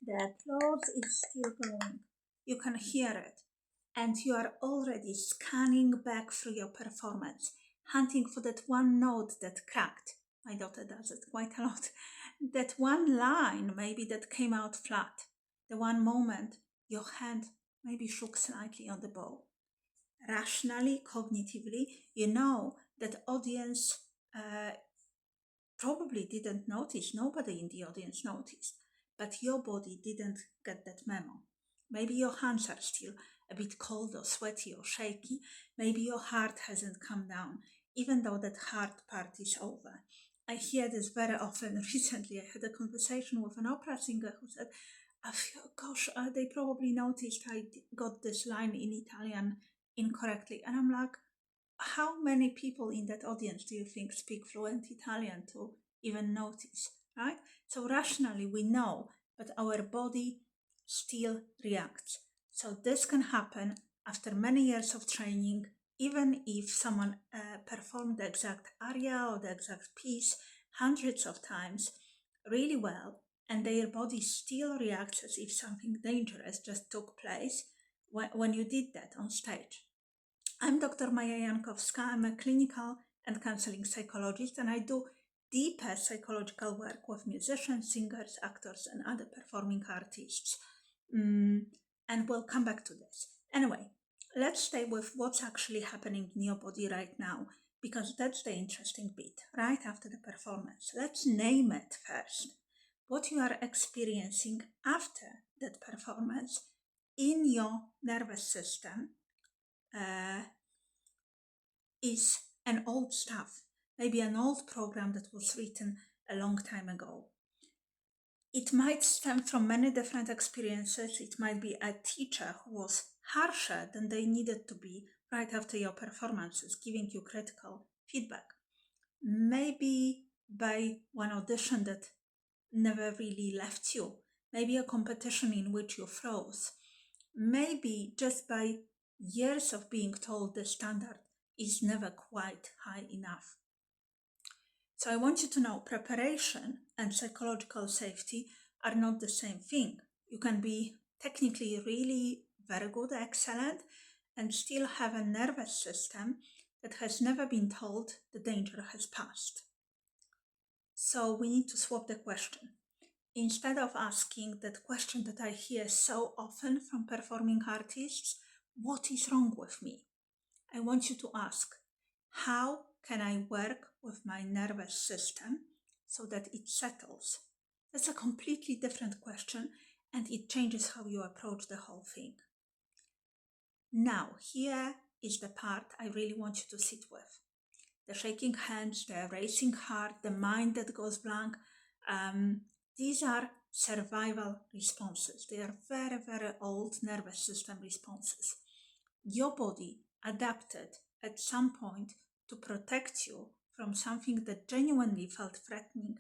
The applause is still going. You can hear it. And you are already scanning back through your performance, hunting for that one note that cracked. My daughter does it quite a lot. That one line maybe that came out flat. The one moment your hand maybe shook slightly on the bow. Rationally, cognitively, you know that audience probably didn't notice, nobody in the audience noticed, but your body didn't get that memo. Maybe your hands are still a bit cold or sweaty or shaky. Maybe your heart hasn't come down, even though that hard part is over. I hear this very often. Recently, I had a conversation with an opera singer who said, gosh, they probably noticed I got this line in Italian incorrectly. And I'm like, how many people in that audience do you think speak fluent Italian to even notice, right? So rationally we know, but our body still reacts. So this can happen after many years of training, even if someone performed the exact aria or the exact piece hundreds of times really well, and their body still reacts as if something dangerous just took place when you did that on stage. I'm Dr. Maja Jankowska. I'm a clinical and counseling psychologist, and I do deeper psychological work with musicians, singers, actors, and other performing artists. And we'll come back to this. Anyway, let's stay with what's actually happening in your body right now, because that's the interesting bit, right after the performance. Let's name it first. What you are experiencing after that performance in your nervous system is an old stuff, maybe an old program that was written a long time ago. It might stem from many different experiences. It might be a teacher who was harsher than they needed to be right after your performances, giving you critical feedback. Maybe by one audition that never really left you. Maybe a competition in which you froze. Maybe just by years of being told the standard is never quite high enough. So I want you to know preparation and psychological safety are not the same thing. You can be technically really very good, excellent, and still have a nervous system that has never been told the danger has passed. So we need to swap the question. Instead of asking that question that I hear so often from performing artists, what is wrong with me? I want you to ask, how can I work with my nervous system so that it settles? That's a completely different question, and it changes how you approach the whole thing. Now, here is the part I really want you to sit with. The shaking hands, the racing heart, the mind that goes blank. These are survival responses. They are very, very old nervous system responses. Your body adapted at some point to protect you from something that genuinely felt threatening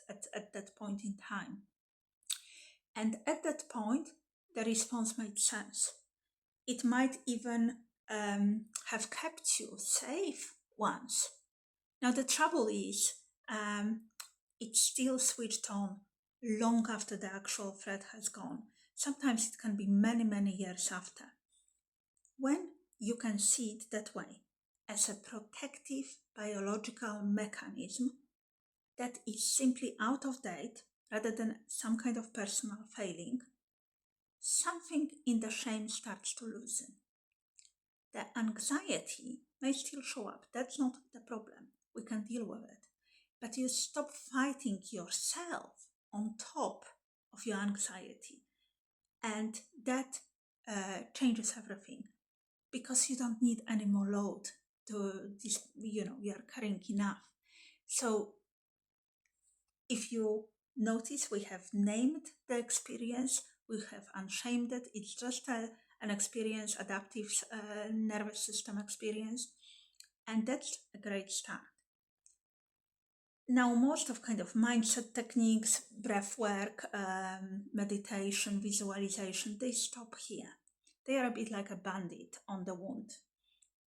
at that point in time. And at that point, the response made sense. It might even have kept you safe once. Now the trouble is, it still switched on long after the actual threat has gone. Sometimes it can be many, many years after. When you can see it that way, as a protective biological mechanism that is simply out of date rather than some kind of personal failing, something in the shame starts to loosen. The anxiety may still show up. That's not the problem. We can deal with it. But you stop fighting yourself on top of your anxiety. And that changes everything, because you don't need any more load to this, you're carrying enough. So if you notice, we have named the experience, we have unshamed it. It's just an experience, adaptive nervous system experience, and that's a great start. Now, most of kind of mindset techniques, breath work, meditation, visualization, they stop here. They are a bit like a band-aid on the wound.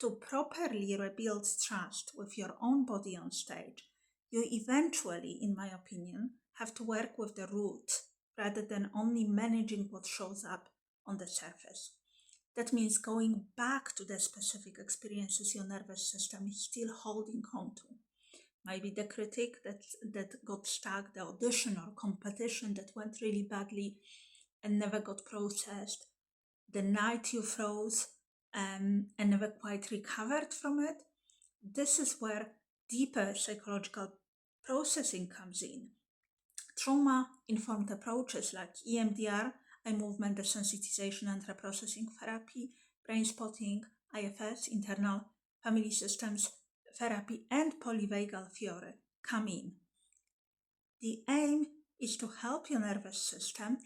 To properly rebuild trust with your own body on stage, you eventually, in my opinion, have to work with the root rather than only managing what shows up on the surface. That means going back to the specific experiences your nervous system is still holding on to. Maybe the critic that got stuck, the audition or competition that went really badly and never got processed, the night you froze and never quite recovered from it. This is where deeper psychological processing comes in. Trauma-informed approaches like EMDR, eye movement desensitization and reprocessing therapy, Brainspotting, IFS, internal family systems therapy, and polyvagal-informed come in. The aim is to help your nervous system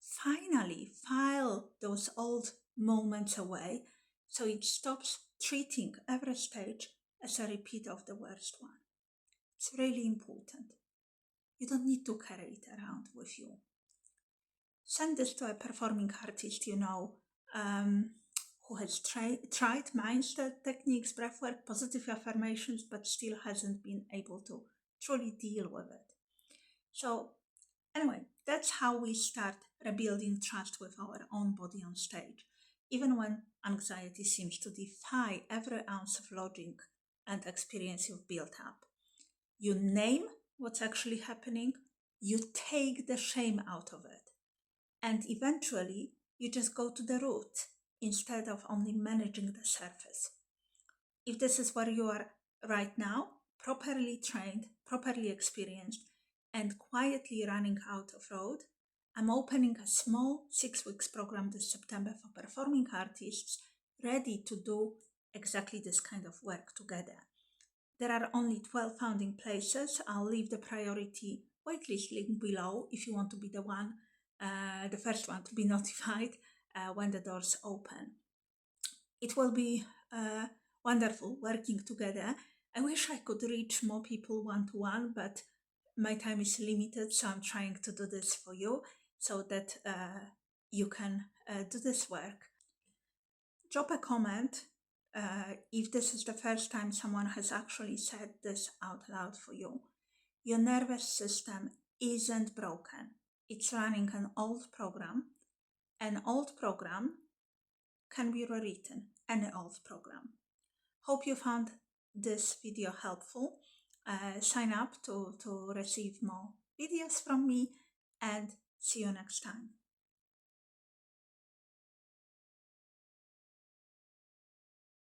finally file those old moments away so it stops treating every stage as a repeat of the worst one. It's really important. You don't need to carry it around with you. Send this to a performing artist you know who has tried mindset techniques, breathwork, positive affirmations, but still hasn't been able to truly deal with it. So anyway, that's how we start rebuilding trust with our own body on stage, even when anxiety seems to defy every ounce of logic and experience you've built up. You name what's actually happening, you take the shame out of it, and eventually you just go to the root instead of only managing the surface. If this is where you are right now, properly trained, properly experienced, and quietly running out of road, I'm opening a small 6 weeks program this September for performing artists ready to do exactly this kind of work together. There are only 12 founding places. I'll leave the priority waitlist link below if you want to be the first one to be notified when the doors open. It will be wonderful working together. I wish I could reach more people one-to-one, but my time is limited, so I'm trying to do this for you so that you can do this work. Drop a comment if this is the first time someone has actually said this out loud for you. Your nervous system isn't broken. It's running an old program. An old program can be rewritten, any old program. Hope you found this video helpful. Sign up to receive more videos from me, and see you next time.